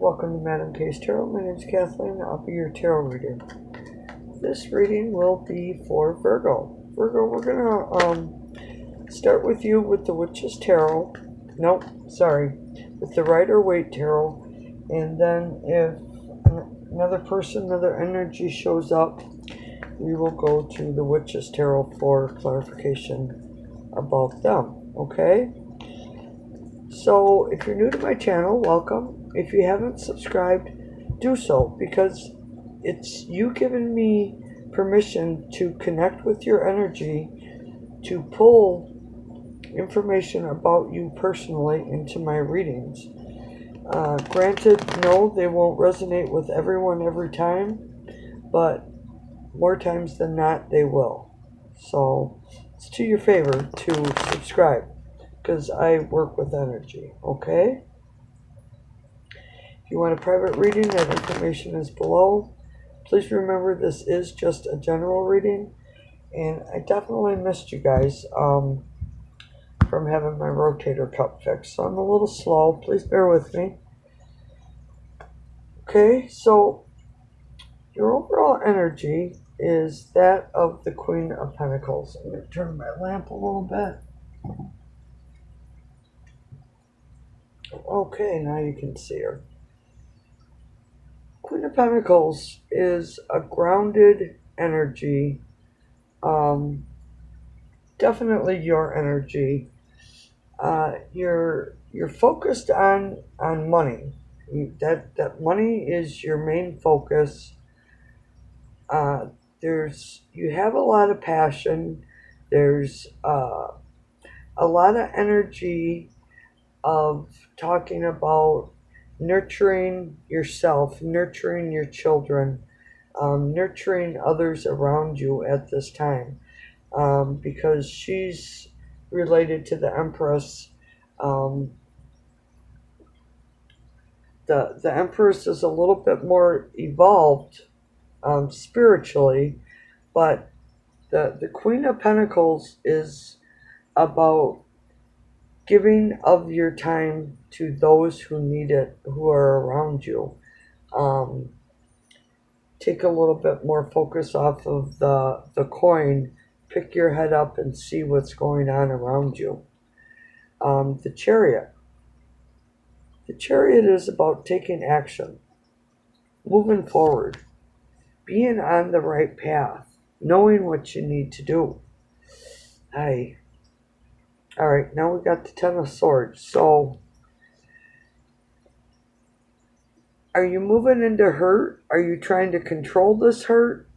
Welcome to Madam K's Tarot. My name is Kathleen. I'll be your tarot reader. This reading will be for Virgo. Virgo, we're going to start with you with the Witch's Tarot. Nope, sorry. With the Rider-Waite Tarot. And then if another energy shows up, we will go to the Witch's Tarot for clarification about them. Okay? So, if you're new to my channel, welcome. If you haven't subscribed, do so, because it's you giving me permission to connect with your energy, to pull information about you personally into my readings. Granted, no, they won't resonate with everyone every time, but more times than not, they will. So, it's to your favor to subscribe, because I work with energy, okay? If you want a private reading, that information is below. Please remember this is just a general reading, and I definitely missed you guys from having my rotator cuff fixed, so I'm a little slow. Please bear with me. Okay, so your overall energy is that of the Queen of Pentacles. I'm going to turn my lamp a little bit. Okay, now you can see her. Queen of Pentacles is a grounded energy, definitely your energy. You're focused on money. That money is your main focus. You have a lot of passion. There's a lot of energy of talking about nurturing yourself, nurturing your children, nurturing others around you at this time, because she's related to the Empress. The Empress is a little bit more evolved spiritually, but the Queen of Pentacles is about giving of your time to those who need it, who are around you. Take a little bit more focus off of the coin. Pick your head up and see what's going on around you. The Chariot. The Chariot is about taking action, moving forward, being on the right path, knowing what you need to do. Alright, now we got the Ten of Swords. So, are you moving into hurt? Are you trying to control this hurt?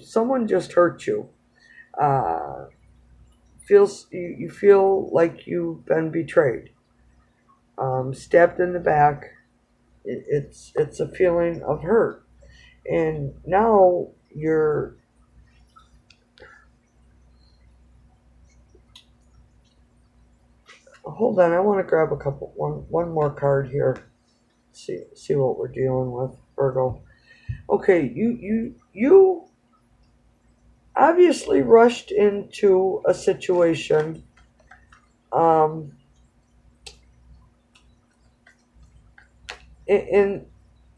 Someone just hurt you. You feel like you've been betrayed. Stabbed in the back. It's a feeling of hurt. And now you're... Hold on, I want to grab one more card here. See what we're dealing with, Virgo. Okay, you obviously rushed into a situation. And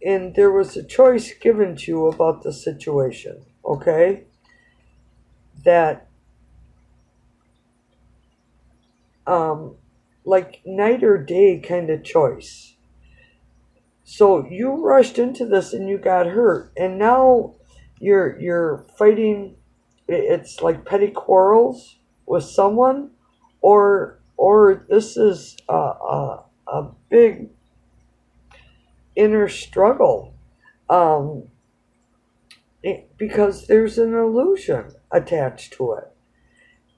there was a choice given to you about the situation, okay? That like night or day kind of choice. So you rushed into this and you got hurt, and now you're fighting. It's like petty quarrels with someone, or this is a big inner struggle, because there's an illusion attached to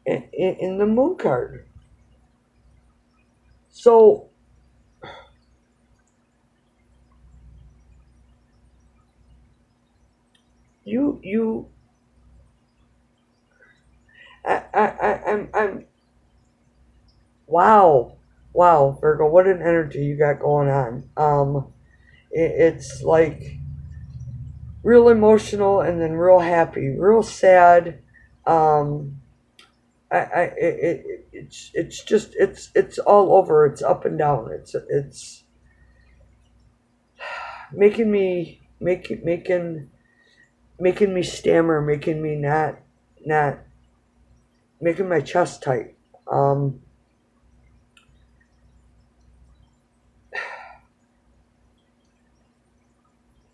it in the Moon card. So, I'm wow, Virgo, what an energy you got going on. It's like real emotional and then real happy, real sad. It's all over. It's up and down. It's making me stammer, making me not making my chest tight.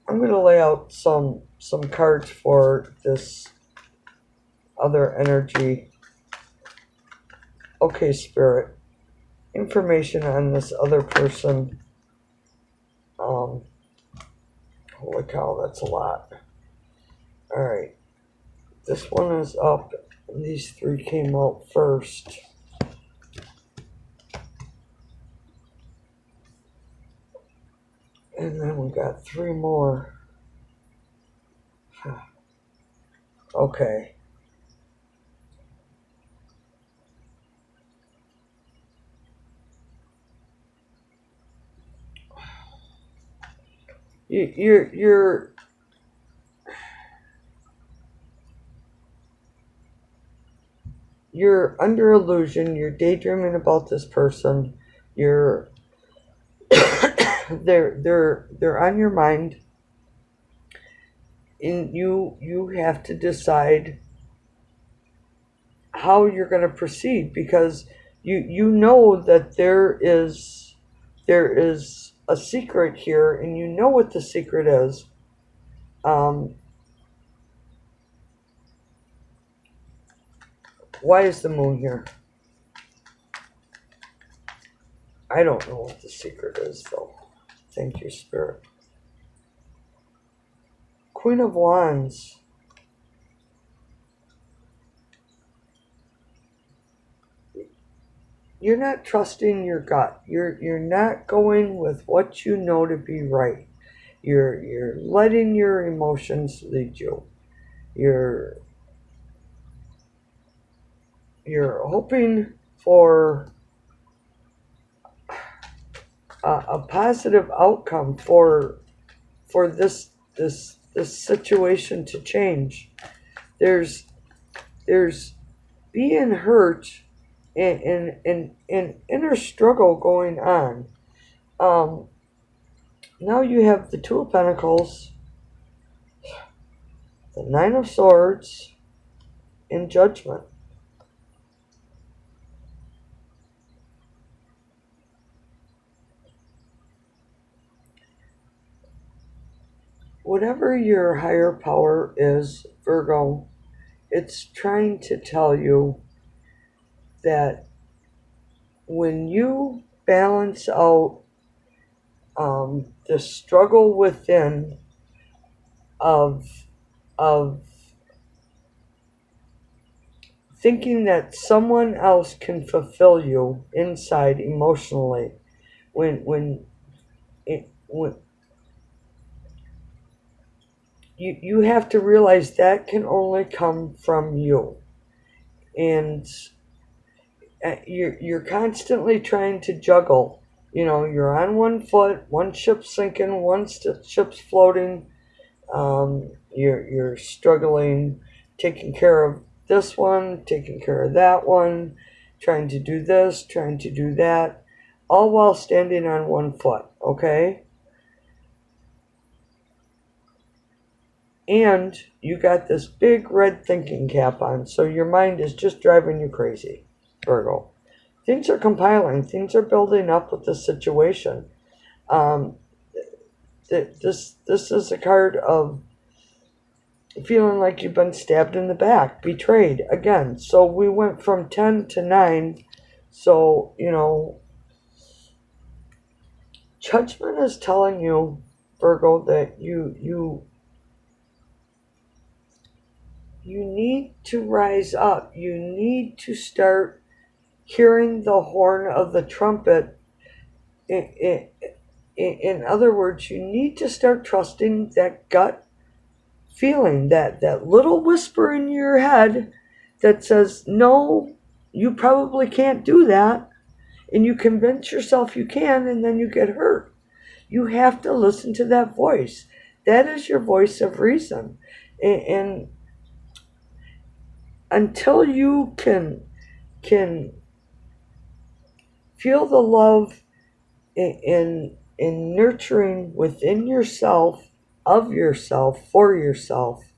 I'm going to lay out some cards for this other energy. Okay, Spirit. Information on this other person. Holy cow, that's a lot. Alright. This one is up, and these three came out first. And then we got three more. Okay. You're under illusion. You're daydreaming about this person. You're they're on your mind, and you have to decide how you're going to proceed, because you know that there is a secret here, and you know what the secret is. Why is the moon here? I don't know what the secret is, though. Thank you, Spirit. Queen of Wands. You're not trusting your gut. You're not going with what you know to be right. You're letting your emotions lead you. You're hoping for a positive outcome for this situation to change. There's being hurt and inner struggle going on. Now you have the Two of Pentacles, the Nine of Swords, and Judgment. Whatever your higher power is, Virgo, it's trying to tell you that when you balance out the struggle within of thinking that someone else can fulfill you inside emotionally, when you have to realize that can only come from you, and you're constantly trying to juggle. You know, you're on one foot, one ship's sinking, one ship's floating. You're struggling, taking care of this one, taking care of that one, trying to do this, trying to do that, all while standing on one foot, okay? And you got this big red thinking cap on, so your mind is just driving you crazy, Virgo. Things are compiling. Things are building up with this situation. This is a card of feeling like you've been stabbed in the back, betrayed again. So we went from 10 to 9. So, you know, Judgment is telling you, Virgo, that you need to rise up. You need to start hearing the horn of the trumpet. In other words, you need to start trusting that gut feeling, that little whisper in your head that says, no, you probably can't do that. And you convince yourself you can, and then you get hurt. You have to listen to that voice. That is your voice of reason. And until you can feel the love in in nurturing within yourself, of yourself, for yourself,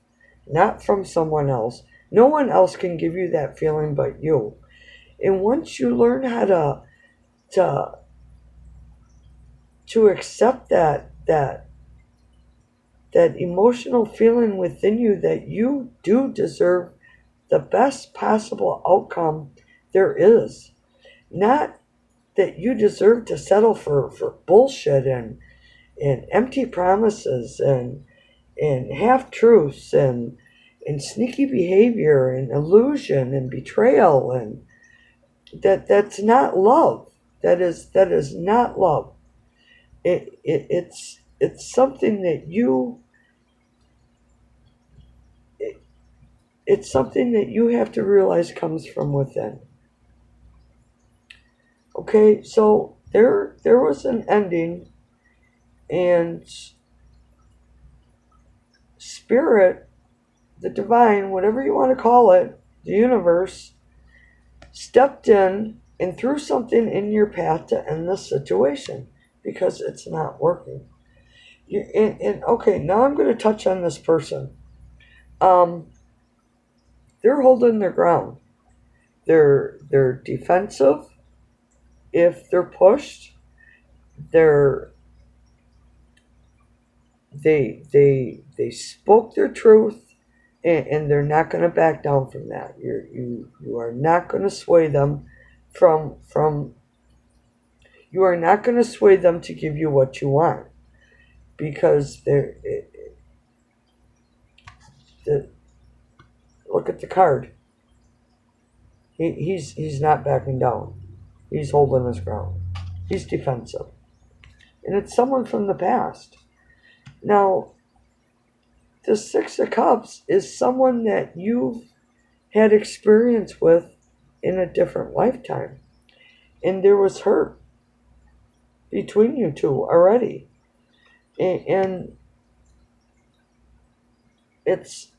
not from someone else. No one else can give you that feeling but you. And once you learn how to accept that emotional feeling within you that you do deserve the best possible outcome there is. Not that you deserve to settle for bullshit and empty promises and half-truths and sneaky behavior and illusion and betrayal, and that's not love. That is not love. It's something that it's something that you have to realize comes from within. Okay, so there was an ending, and spirit, the divine, whatever you want to call it, the universe, stepped in and threw something in your path to end this situation because it's not working. And okay, now I'm going to touch on this person. They're holding their ground. They're defensive. If they're pushed, they spoke their truth, and they're not going to back down from that. You are not going to sway them from you are not going to sway them to give you what you want, because look at the card. He's not backing down. He's holding his ground. He's defensive. And it's someone from the past. Now, the Six of Cups is someone that you've had experience with in a different lifetime. And there was hurt between you two already. And it's,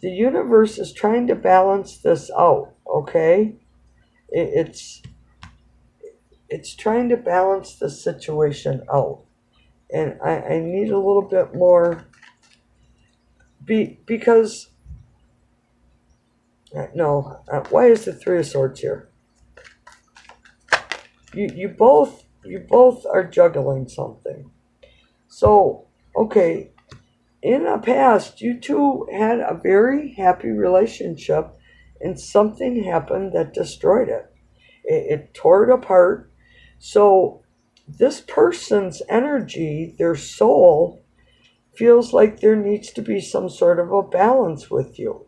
the universe is trying to balance this out, okay? It's trying to balance the situation out. And I need a little bit more, because, no, why is the Three of Swords here? You both are juggling something. So, okay, in the past, you two had a very happy relationship, and something happened that destroyed it. It tore it apart. So this person's energy, their soul, feels like there needs to be some sort of a balance with you.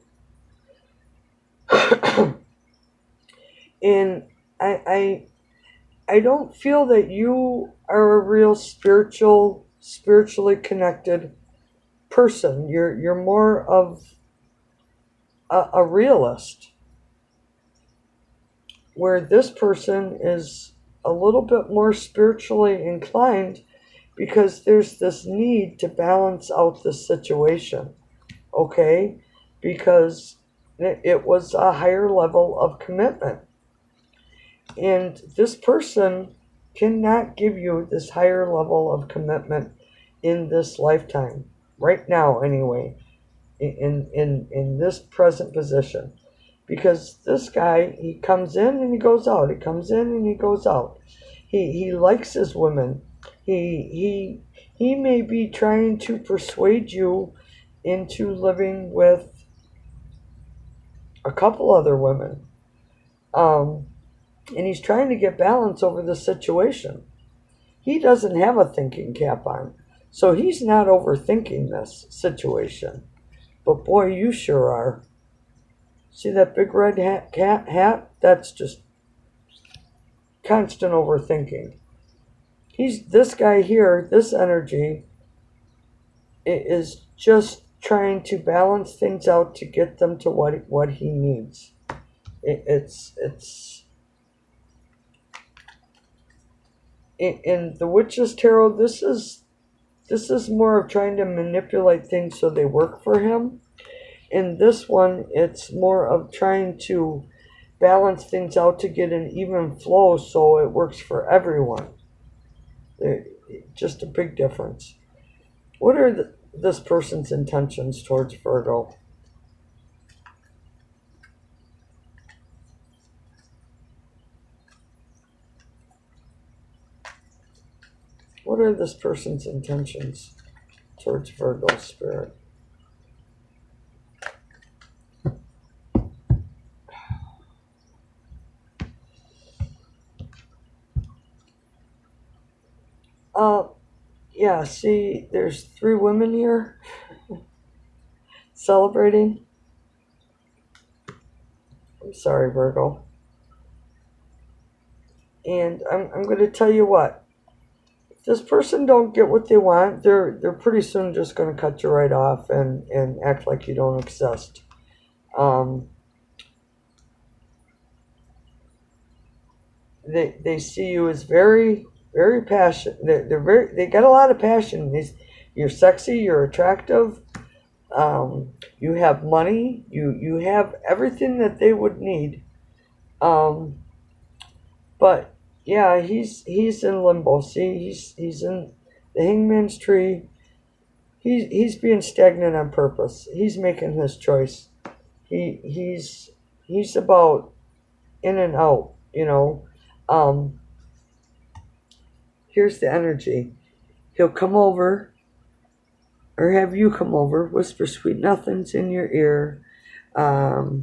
And I don't feel that you are a real spiritually connected person. You're more of a realist, where this person is a little bit more spiritually inclined, because there's this need to balance out the situation, okay? Because it was a higher level of commitment. And this person cannot give you this higher level of commitment in this lifetime, right now anyway, in this present position. Because this guy, he comes in and he goes out. He comes in and he goes out. He likes his women. He may be trying to persuade you into living with a couple other women. And he's trying to get balance over the situation. He doesn't have a thinking cap on, so he's not overthinking this situation. But boy, you sure are. See that big red hat? That's just constant overthinking. This guy here, this energy, is just trying to balance things out to get them to what he needs. It's in the Witch's Tarot, this is more of trying to manipulate things so they work for him. In this one, it's more of trying to balance things out to get an even flow so it works for everyone. just a big difference. What are this person's intentions towards Virgo? What are this person's intentions towards Virgo spirit? Yeah, see, there's 3 women here celebrating. I'm sorry, Virgo. And I'm going to tell you what. If this person don't get what they want, they're pretty soon just going to cut you right off and act like you don't exist. They see you as very, very passionate. They got a lot of passion. You're sexy, you're attractive, you have money, you have everything that they would need. But yeah, he's in limbo. See, he's in the hangman's tree. He's being stagnant on purpose. He's making his choice. He's about in and out, you know. Here's the energy. He'll come over, or have you come over, whisper sweet nothings in your ear, tell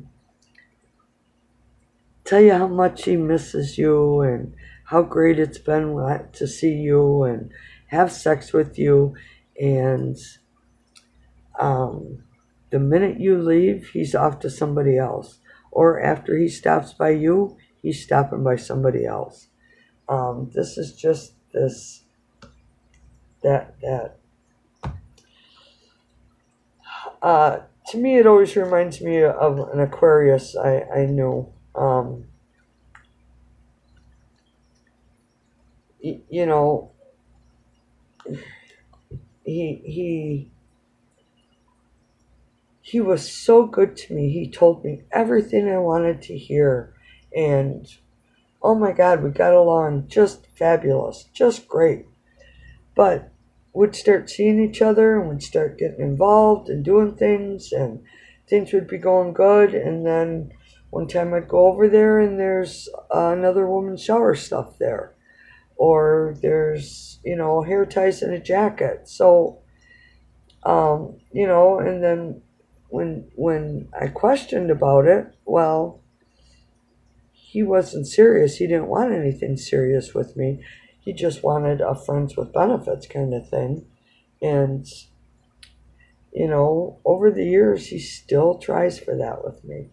you how much he misses you and how great it's been to see you, and have sex with you. And the minute you leave, he's off to somebody else. Or after he stops by you, he's stopping by somebody else. This is just that. To me, it always reminds me of an Aquarius I knew. You know, he was so good to me. He told me everything I wanted to hear, and oh my God, we got along just fabulous, just great. But we'd start seeing each other, and we'd start getting involved and doing things, and things would be going good. And then one time I'd go over there, and there's another woman's shower stuff there, or there's, hair ties and a jacket. So, and then when I questioned about it, well, he wasn't serious. He didn't want anything serious with me. He just wanted a friends with benefits kind of thing. And, over the years, he still tries for that with me.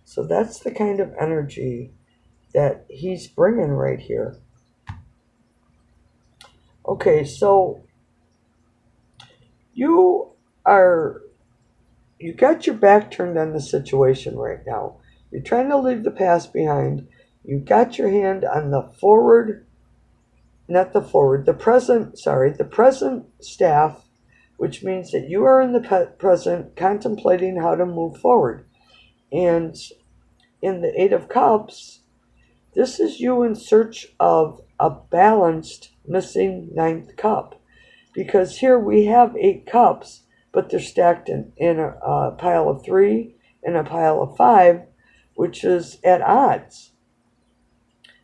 So that's the kind of energy that he's bringing right here. Okay, so you got your back turned on the situation right now. You're trying to leave the past behind. You got your hand on the present staff, which means that you are in the present contemplating how to move forward. And in the 8 of Cups, this is you in search of a balanced missing 9th cup. Because here we have 8 cups, but they're stacked in a pile of 3 and a pile of 5, which is at odds.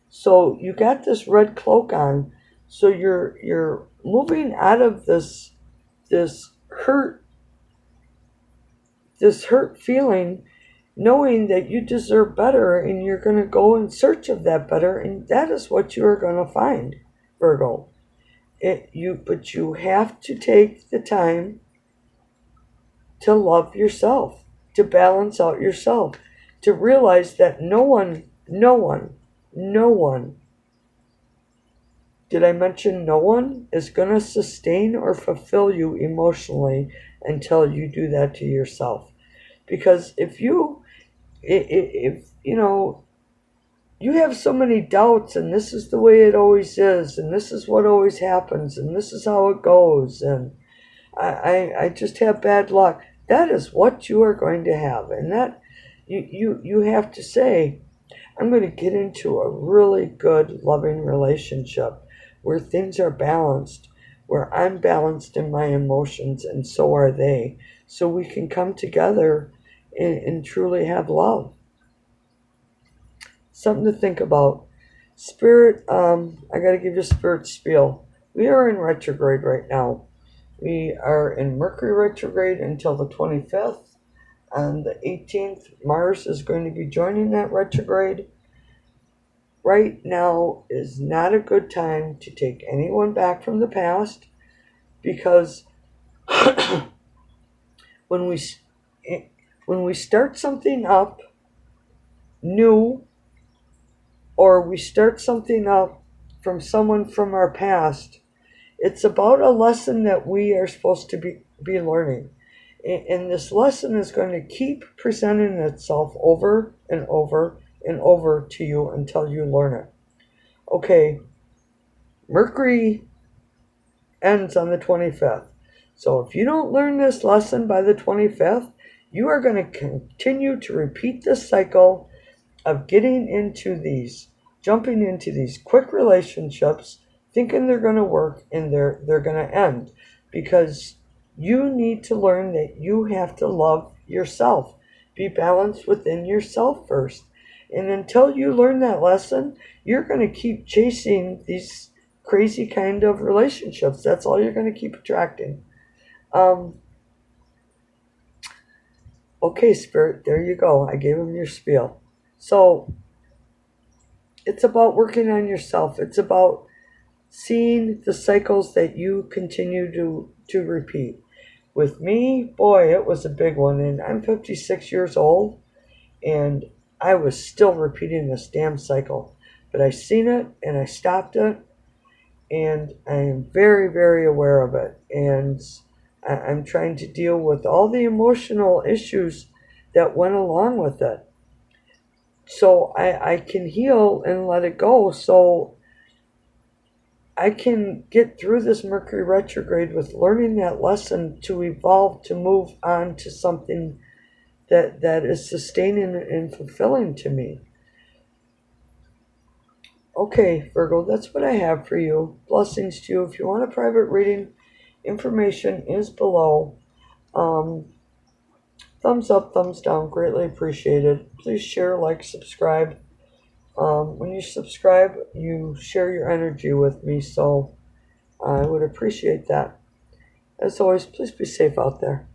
So you got this red cloak on, so you're moving out of this hurt feeling, knowing that you deserve better, and you're going to go in search of that better, and that is what you are going to find, Virgo. But you have to take the time to love yourself, to balance out yourself, to realize that no one, did I mention no one, is going to sustain or fulfill you emotionally until you do that to yourself. Because if you have so many doubts, and this is the way it always is, and this is what always happens, and this is how it goes, and I just have bad luck. That is what you are going to have. And that you have to say, I'm going to get into a really good, loving relationship where things are balanced, where I'm balanced in my emotions and so are they, so we can come together and truly have love. Something to think about. Spirit, I got to give you Spirit spiel. We are in retrograde right now. We are in Mercury retrograde until the 25th. On the 18th, Mars is going to be joining that retrograde. Right now is not a good time to take anyone back from the past, because when we start something up new, or we start something up from someone from our past, it's about a lesson that we are supposed to be learning. And this lesson is going to keep presenting itself over and over and over to you until you learn it. Okay, Mercury ends on the 25th. So if you don't learn this lesson by the 25th, you are going to continue to repeat this cycle of jumping into these quick relationships, thinking they're going to work, and they're going to end, because you need to learn that you have to love yourself. Be balanced within yourself first. And until you learn that lesson, you're going to keep chasing these crazy kind of relationships. That's all you're going to keep attracting. Okay, Spirit, there you go. I gave him your spiel. So it's about working on yourself. It's about seeing the cycles that you continue to repeat. With me, boy, it was a big one. And I'm 56 years old, and I was still repeating this damn cycle. But I seen it, and I stopped it, and I am very, very aware of it. And I'm trying to deal with all the emotional issues that went along with it, so I can heal and let it go, so I can get through this Mercury retrograde with learning that lesson to evolve, to move on to something that is sustaining and fulfilling to me. Okay, Virgo, that's what I have for you. Blessings to you. If you want a private reading, information is below. Thumbs up, thumbs down, greatly appreciated. Please share, like, subscribe. When you subscribe, you share your energy with me, so I would appreciate that. As always, please be safe out there.